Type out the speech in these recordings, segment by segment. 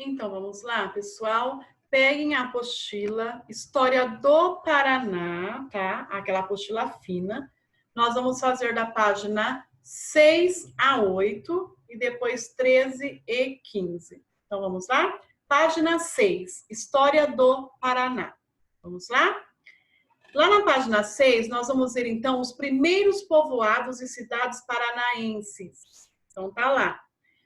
Então, vamos lá, pessoal. Peguem a apostila História do Paraná, tá? Aquela apostila fina. Nós vamos fazer da página 6 a 8 e depois 13 e 15. Então, vamos lá? Página 6, História do Paraná. Vamos lá? Lá na página 6, nós vamos ver, então, os primeiros povoados e cidades paranaenses. Então, tá lá.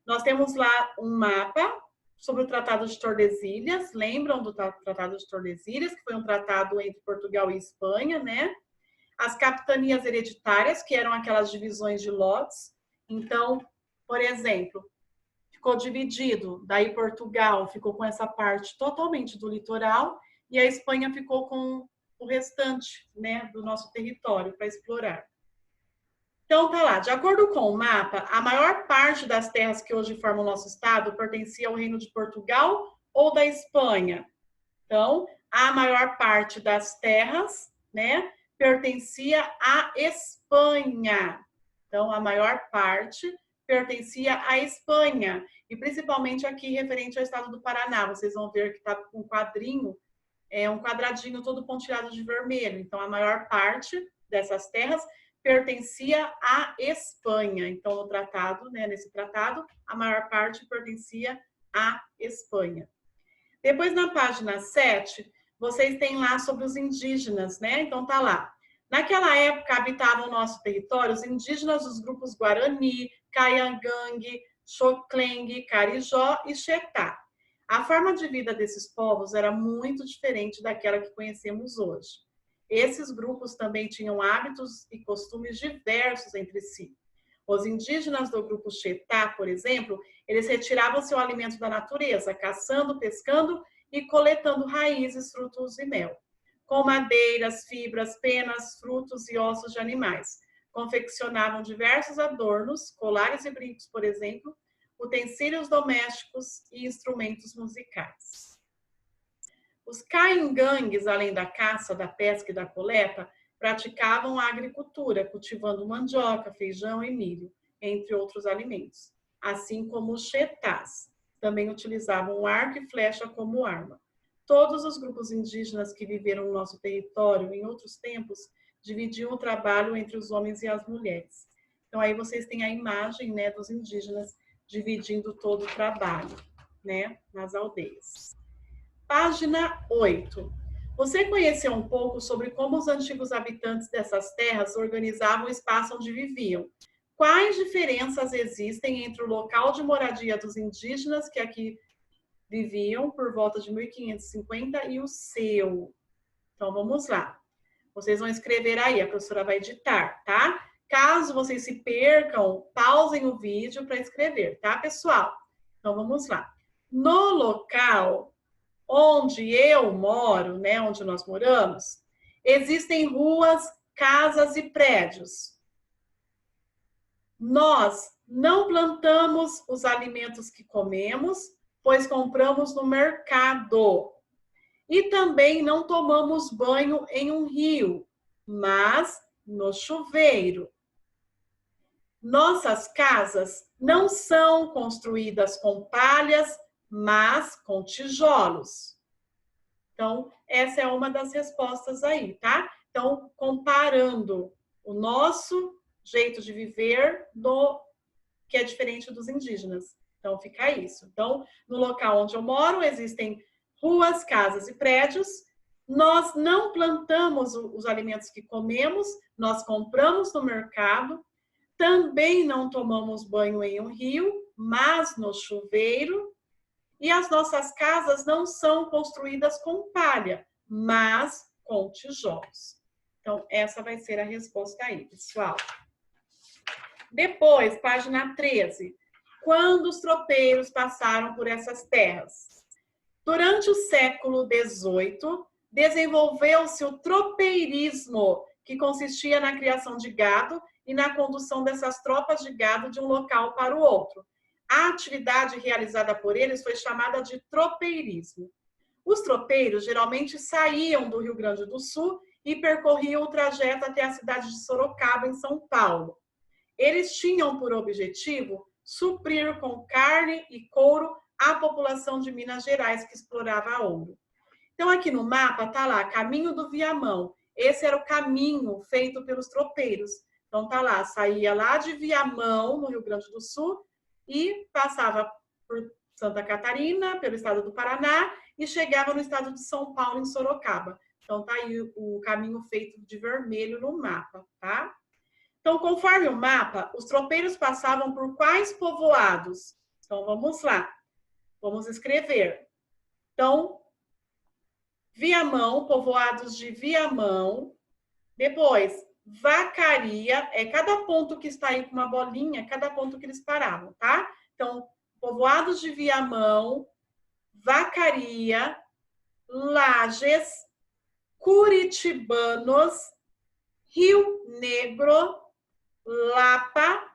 Nós temos lá um mapa sobre o Tratado de Tordesilhas. Lembram do Tratado de Tordesilhas, que foi um tratado entre Portugal e Espanha, né? As capitanias hereditárias, que eram aquelas divisões de lotes. Então, por exemplo, ficou dividido. Daí Portugal ficou com essa parte totalmente do litoral e a Espanha ficou com o restante, né, do nosso território para explorar. Então, tá lá. De acordo com o mapa, a maior parte das terras que hoje formam o nosso estado pertencia ao Reino de Portugal ou da Espanha. Então, a maior parte das terras, né, pertencia à Espanha. Então, a maior parte pertencia à Espanha. E principalmente aqui referente ao estado do Paraná. Vocês vão ver que está com um quadrinho, um quadradinho todo pontilhado de vermelho. Então, a maior parte dessas terras pertencia à Espanha. Então, no tratado, né, nesse tratado, a maior parte pertencia à Espanha. Depois, na página 7, vocês têm lá sobre os indígenas, né? Então, tá lá. Naquela época, habitavam o nosso território os indígenas dos grupos Guarani, Caiangangue, Xoclengue, Carijó e Xetá. A forma de vida desses povos era muito diferente daquela que conhecemos hoje. Esses grupos também tinham hábitos e costumes diversos entre si. Os indígenas do grupo Xetá, por exemplo, eles retiravam seu alimento da natureza, caçando, pescando e coletando raízes, frutos e mel, com madeiras, fibras, penas, frutos e ossos de animais. Confeccionavam diversos adornos, colares e brincos, por exemplo, utensílios domésticos e instrumentos musicais. Os caingangues, além da caça, da pesca e da coleta, praticavam a agricultura, cultivando mandioca, feijão e milho, entre outros alimentos. Assim como os xetás, também utilizavam o arco e flecha como arma. Todos os grupos indígenas que viveram no nosso território em outros tempos dividiam o trabalho entre os homens e as mulheres. Então, aí vocês têm a imagem, né, dos indígenas dividindo todo o trabalho, né, nas aldeias. Página 8. Você conheceu um pouco sobre como os antigos habitantes dessas terras organizavam o espaço onde viviam. Quais diferenças existem entre o local de moradia dos indígenas que aqui viviam por volta de 1550 e o seu? Então, vamos lá. Vocês vão escrever aí, a professora vai editar, tá? Caso vocês se percam, pausem o vídeo para escrever, tá, pessoal? Então, vamos lá. No local onde eu moro, né, onde nós moramos, existem ruas, casas e prédios. Nós não plantamos os alimentos que comemos, pois compramos no mercado. E também não tomamos banho em um rio, mas no chuveiro. Nossas casas não são construídas com palhas, mas com tijolos. Então, essa é uma das respostas aí, tá? Então, comparando o nosso jeito de viver que é diferente dos indígenas. Então, fica isso. Então, no local onde eu moro, existem ruas, casas e prédios. Nós não plantamos os alimentos que comemos, nós compramos no mercado. Também não tomamos banho em um rio, mas no chuveiro. E as nossas casas não são construídas com palha, mas com tijolos. Então, essa vai ser a resposta aí, pessoal. Depois, página 13. Quando os tropeiros passaram por essas terras? Durante o século XVIII, desenvolveu-se o tropeirismo, que consistia na criação de gado e na condução dessas tropas de gado de um local para o outro. A atividade realizada por eles foi chamada de tropeirismo. Os tropeiros geralmente saíam do Rio Grande do Sul e percorriam o trajeto até a cidade de Sorocaba, em São Paulo. Eles tinham por objetivo suprir com carne e couro a população de Minas Gerais que explorava ouro. Então, aqui no mapa tá lá, Caminho do Viamão. Esse era o caminho feito pelos tropeiros. Então, tá lá, saía lá de Viamão, no Rio Grande do Sul, e passava por Santa Catarina, pelo estado do Paraná, e chegava no estado de São Paulo, em Sorocaba. Então, tá aí o caminho feito de vermelho no mapa, tá? Então, conforme o mapa, os tropeiros passavam por quais povoados? Então, vamos lá. Vamos escrever. Então, Viamão, povoados de Viamão. Depois, Vacaria, é cada ponto que está aí com uma bolinha, cada ponto que eles paravam, tá? Então, povoados de Viamão, Vacaria, Lages, Curitibanos, Rio Negro, Lapa,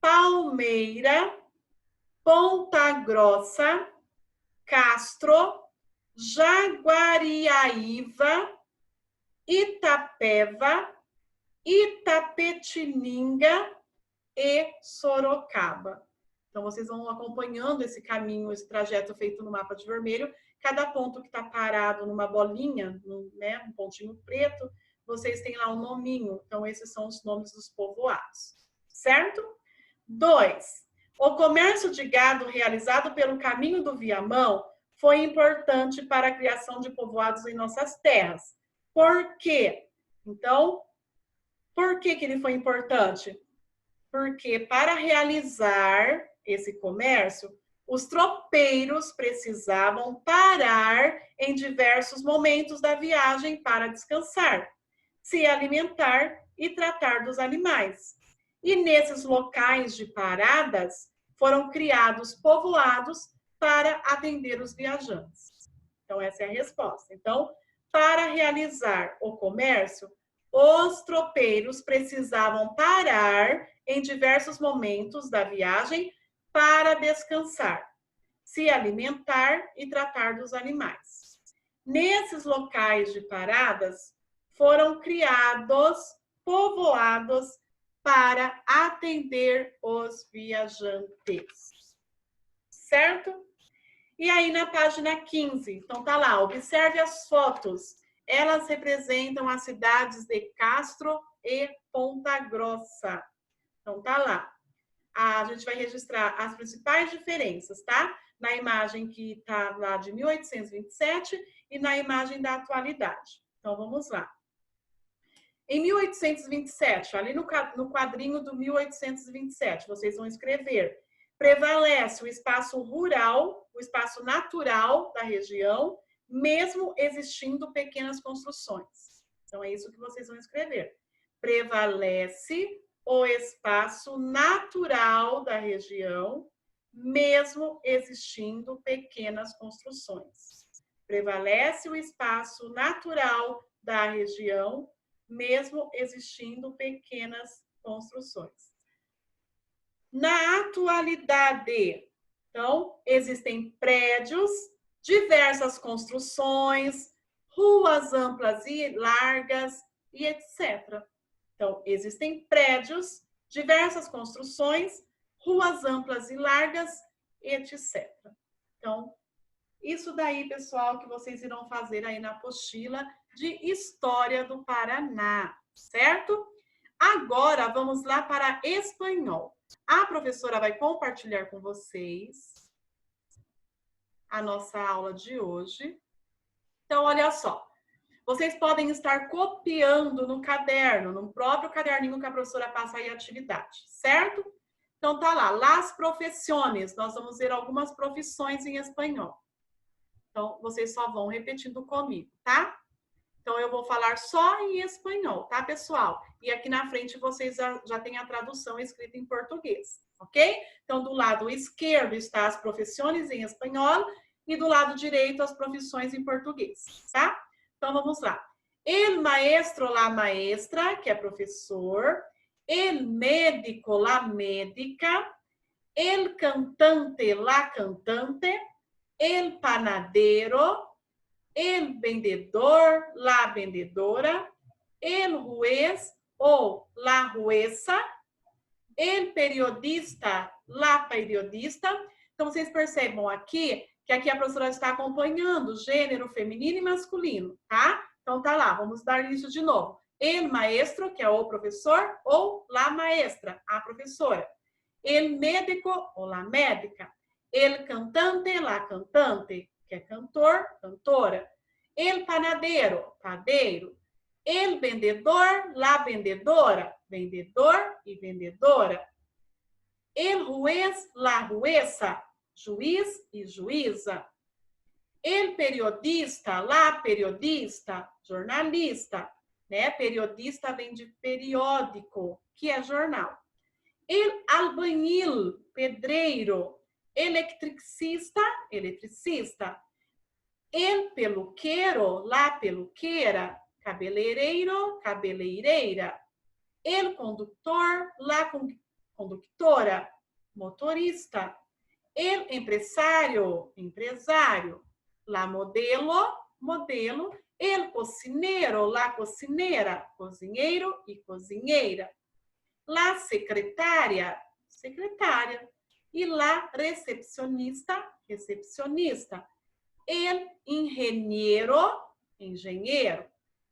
Palmeira, Ponta Grossa, Castro, Jaguariaíva, Itapeva, Itapetininga e Sorocaba. Então, vocês vão acompanhando esse caminho, esse trajeto feito no mapa de vermelho. Cada ponto que está parado numa bolinha, né, um pontinho preto, vocês têm lá um nominho. Então, esses são os nomes dos povoados. Certo? 2. O comércio de gado realizado pelo Caminho do Viamão foi importante para a criação de povoados em nossas terras. Por quê? Então, por que ele foi importante? Porque para realizar esse comércio, os tropeiros precisavam parar em diversos momentos da viagem para descansar, se alimentar e tratar dos animais. E nesses locais de paradas foram criados povoados para atender os viajantes. Então, essa é a resposta. Então, para realizar o comércio, os tropeiros precisavam parar em diversos momentos da viagem para descansar, se alimentar e tratar dos animais. Nesses locais de paradas, foram criados povoados para atender os viajantes. Certo? E aí, na página 15, então tá lá, observe as fotos. Elas representam as cidades de Castro e Ponta Grossa. Então tá lá. A gente vai registrar as principais diferenças, tá? Na imagem que tá lá de 1827 e na imagem da atualidade. Então vamos lá. Em 1827, ali no quadrinho do 1827, vocês vão escrever: prevalece o espaço rural, o espaço natural da região, mesmo existindo pequenas construções. Então, é isso que vocês vão escrever. Prevalece o espaço natural da região, mesmo existindo pequenas construções. Prevalece o espaço natural da região, mesmo existindo pequenas construções. Na atualidade, então, existem prédios, diversas construções, ruas amplas e largas e etc. Então, existem prédios, diversas construções, ruas amplas e largas, etc. Então, isso daí, pessoal, que vocês irão fazer aí na apostila de História do Paraná, certo? Agora, vamos lá para espanhol. A professora vai compartilhar com vocês a nossa aula de hoje. Então, olha só. Vocês podem estar copiando no caderno, no próprio caderninho que a professora passa aí a atividade, certo? Então, tá lá, las profesiones. Nós vamos ver algumas profissões em espanhol. Então, vocês só vão repetindo comigo, tá? Então, eu vou falar só em espanhol, tá, pessoal? E aqui na frente vocês já têm a tradução escrita em português, ok? Então, do lado esquerdo está as profissões em espanhol e do lado direito as profissões em português, tá? Então, vamos lá. El maestro, la maestra, que é professor. El médico, la médica. El cantante, la cantante. El panadero. El vendedor, la vendedora. El juez ou la jueza. El periodista, la periodista. Então, vocês percebam aqui que aqui a professora está acompanhando gênero feminino e masculino, tá? Então, tá lá, vamos dar isso de novo. El maestro, que é o professor, ou la maestra, a professora. El médico, ou la médica. El cantante, la cantante, que é cantor, cantora. El panadero, padeiro. El vendedor, la vendedora, vendedor e vendedora. El juez, la jueza, juiz e juíza. El periodista, la periodista, jornalista, né? Periodista vem de periódico, que é jornal. El albañil, pedreiro. Eletricista, eletricista. El peluqueiro, la peluqueira, cabeleireiro, cabeleireira. El conductor, la conductora, motorista. El empresário, empresário. La modelo, modelo. El cocinero, la cocinera, cozinheiro e cozinheira. La secretária, secretária. E la recepcionista, recepcionista. El engenheiro, engenheiro.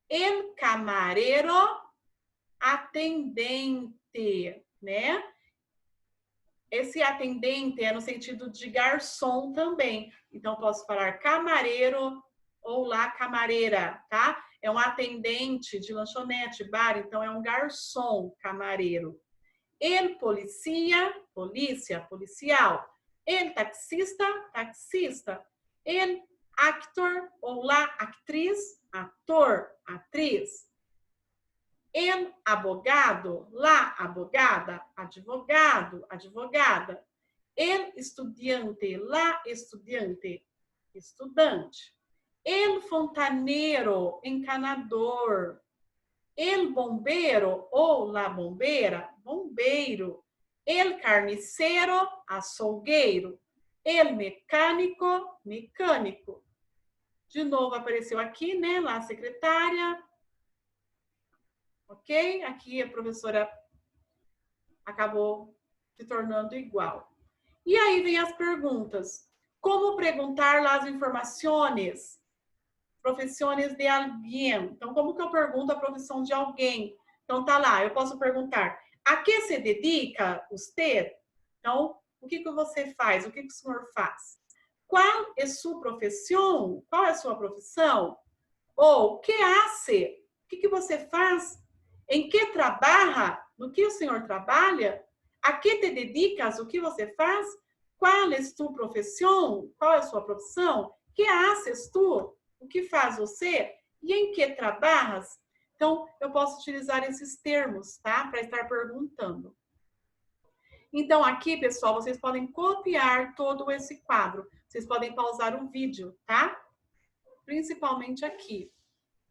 El camarero, atendente, né? Esse atendente é no sentido de garçom também. Então, posso falar camareiro ou lá camareira, tá? É um atendente de lanchonete, bar, então é um garçom, camareiro. El policia, polícia, policial. El taxista, taxista. El actor ou lá atriz, ator, atriz. El abogado, la abogada, advogado, advogada. El estudiante, la estudiante, estudante. El fontaneiro, encanador. El bombeiro ou la bombeira, bombeiro. El carniceiro, açougueiro. El mecânico, mecânico. De novo apareceu aqui, né, lá a secretária. Ok? Aqui a professora acabou se tornando igual. E aí vem as perguntas. Como perguntar las informações? Profissões de alguém. Então, como que eu pergunto a profissão de alguém? Então, tá lá, eu posso perguntar, a que se dedica você? Então, o que você faz? O que o senhor faz? Qual é sua profissão? Qual é a sua profissão? Ou, que hace? O que você faz? Em que trabalha? No que o senhor trabalha? A que te dedicas? O que você faz? Qual é sua profissão? Qual é a sua profissão? Que haces tu? O que faz você? E em que trabalhas? Então, eu posso utilizar esses termos, tá? Para estar perguntando. Então, aqui, pessoal, vocês podem copiar todo esse quadro. Vocês podem pausar o vídeo, tá? Principalmente aqui.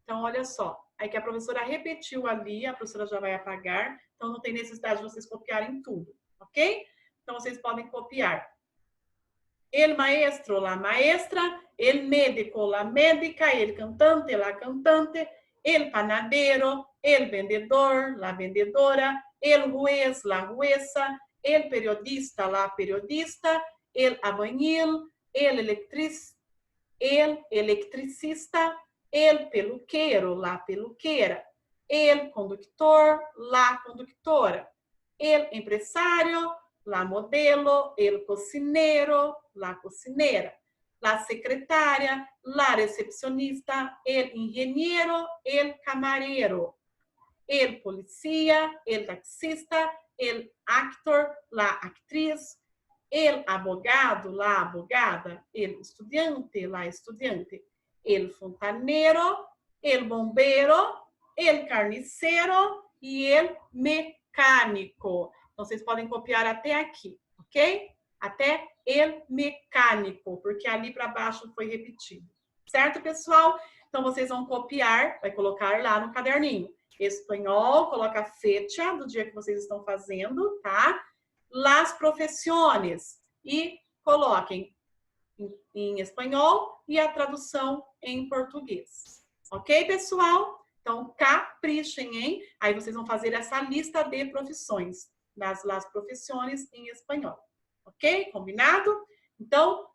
Então, olha só. Aí que a professora repetiu ali, a professora já vai apagar. Então, não tem necessidade de vocês copiarem tudo, ok? Então, vocês podem copiar. El maestro, la maestra. El médico, la médica. El cantante, la cantante. El panadero, el vendedor, la vendedora. El juez, la jueza. El periodista, la periodista. El albañil, el electricista. El peluqueiro, la peluqueira. El conductor, la conductora. El empresário, la modelo. El cocinero, la cocinera. La secretária, la recepcionista. El ingeniero, el camarero. El policía, el taxista. El actor, la actriz. El abogado, la abogada. El estudiante, la estudiante. El fontaneiro, el bombeiro, el carniceiro e el mecânico. Então, vocês podem copiar até aqui, ok? Até el mecânico, porque ali para baixo foi repetido. Certo, pessoal? Então, vocês vão copiar, vai colocar lá no caderninho. Espanhol, coloca a fecha do dia que vocês estão fazendo, tá? Las profissões. E coloquem em espanhol e a tradução em português. Ok, pessoal? Então, caprichem, hein? Aí vocês vão fazer essa lista de profissões, las profissões em espanhol. Ok? Combinado? Então,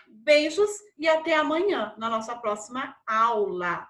beijos e até amanhã, na nossa próxima aula.